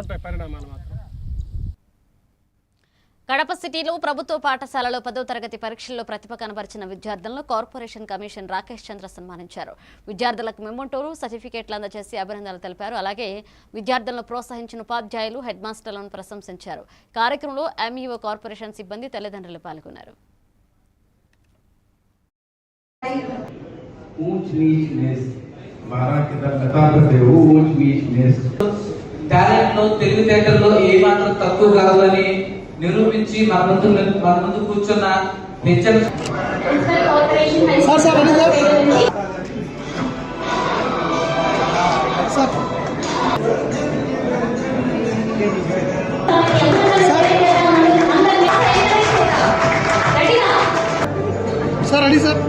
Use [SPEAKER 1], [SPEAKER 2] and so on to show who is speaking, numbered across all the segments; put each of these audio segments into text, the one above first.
[SPEAKER 1] ఉంటాయి పరిణామాలు మాత్రం.
[SPEAKER 2] కడప సిటీలో ప్రభుత్వ పాఠశాలలో 10వ తరగతి పరీక్షల్లో ప్రతిభ కనబరిచిన విద్యార్థులను కార్పొరేషన్ కమిషన్ రాకేష్ చంద్ర సన్మానించారు. విద్యార్థులకు మెమోంటోలు, సర్టిఫికేట్లు అందజేసి అభినందనలు తెలిపారు. అలాగే విద్యార్థులను ప్రోత్సహించిన ఉపాధ్యాయులు, హెడ్ మాస్టర్లను ప్రశంసించారు. కార్యక్రమంలో ఎంఈఓ కార్పొరేషన్ సిబ్బంది, తల్లిదండ్రులు పాల్గొన్నారు.
[SPEAKER 3] టాలెంట్లో తెలివితేటల్లో ఏ మాత్రం తక్కువ కాదు అని నిరూపించి మన ముందు కూర్చున్న హెచ్ఎం
[SPEAKER 1] సార్ రెడీ సార్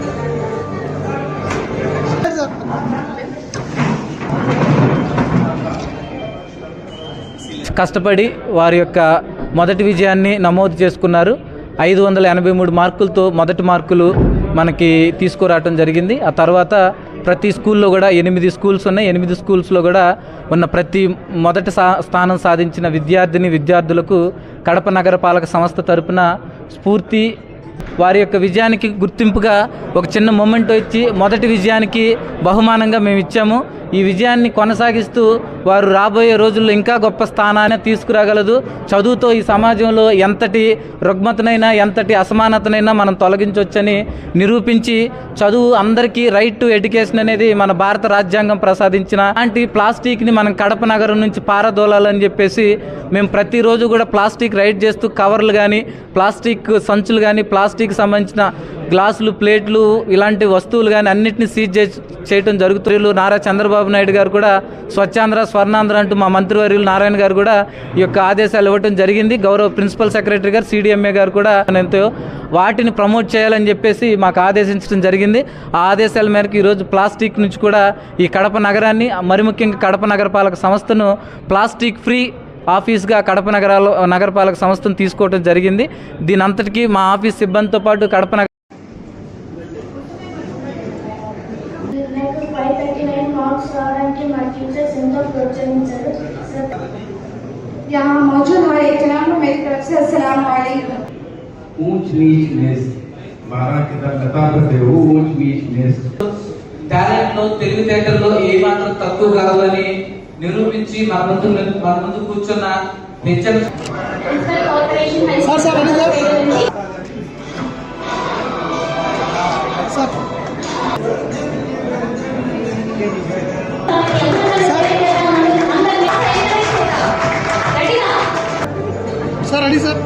[SPEAKER 4] కష్టపడి వారి యొక్క మొదటి విజయాన్ని నమోదు చేసుకున్నారు. 583 మార్కులతో మొదటి మార్కులు మనకి తీసుకురావటం జరిగింది. ఆ తర్వాత ప్రతి స్కూల్లో కూడా 8 స్కూల్స్ ఉన్నాయి. 8 స్కూల్స్లో కూడా ఉన్న ప్రతి మొదటి స్థానం సాధించిన విద్యార్థులకు కడప నగరపాలక సంస్థ తరపున స్ఫూర్తి వారి యొక్క విజయానికి గుర్తింపుగా ఒక చిన్న మొమెంట్ వచ్చి మొదటి విజయానికి బహుమానంగా మేము ఇచ్చాము. ఈ విజయాన్ని కొనసాగిస్తూ వారు రాబోయే రోజుల్లో ఇంకా గొప్ప స్థానాన్ని తీసుకురాగలదు. చదువుతో ఈ సమాజంలో ఎంతటి రుగ్మతనైనా ఎంతటి అసమానతనైనా మనం తొలగించవచ్చని నిరూపించి చదువు అందరికీ రైట్ టు ఎడ్యుకేషన్ అనేది మన భారత రాజ్యాంగం ప్రసాదించిన అలాంటి ప్లాస్టిక్ని మనం కడప నగరం నుంచి పారదోలాలని చెప్పేసి మేము ప్రతిరోజు కూడా ప్లాస్టిక్ రైడ్ చేస్తూ కవర్లు కానీ ప్లాస్టిక్ సంచులు కానీ ప్లాస్టిక్ సంబంధించిన గ్లాసులు, ప్లేట్లు ఇలాంటి వస్తువులు కానీ అన్నింటినీ సీజ్ చేయడం జరుగుతుంది. నారా చంద్రబాబు నాయుడు గారు కూడా స్వచ్ఛాంధ్ర, స్వర్ణాంధ్ర అంటూ మా మంత్రివర్యులు నారాయణ గారు కూడా ఈ యొక్క ఆదేశాలు ఇవ్వడం జరిగింది. గౌరవ ప్రిన్సిపల్ సెక్రటరీ గారు, సిడిఎంఏ గారు కూడా ఎంతో వాటిని ప్రమోట్ చేయాలని చెప్పేసి మాకు ఆదేశించడం జరిగింది. ఆ ఆదేశాల మేరకు ఈరోజు ప్లాస్టిక్ నుంచి కూడా ఈ కడప నగరాన్ని, మరి ముఖ్యంగా కడప నగరపాలక సంస్థను ప్లాస్టిక్ ఫ్రీ ఆఫీస్గా కడప నగరపాలక సంస్థను తీసుకోవడం జరిగింది. దీని అంతటికీ మా ఆఫీస్ సిబ్బందితో పాటు కడప నగర
[SPEAKER 5] यहाँ मौजूद हमारे एहतराम को मेरी तरफ से अस्सलाम वालेकुम।
[SPEAKER 6] ऊंच नीच नेस 12 की तरफ लता करते हो ऊंच नीच नेस
[SPEAKER 3] టాలెంట్లో తెలివితేటల్లో ఏ మాత్రం తక్కువ కాదు అని నిరూపించి మన ముందు కూర్చున్న HM
[SPEAKER 1] sir sir ready sir sir ready sir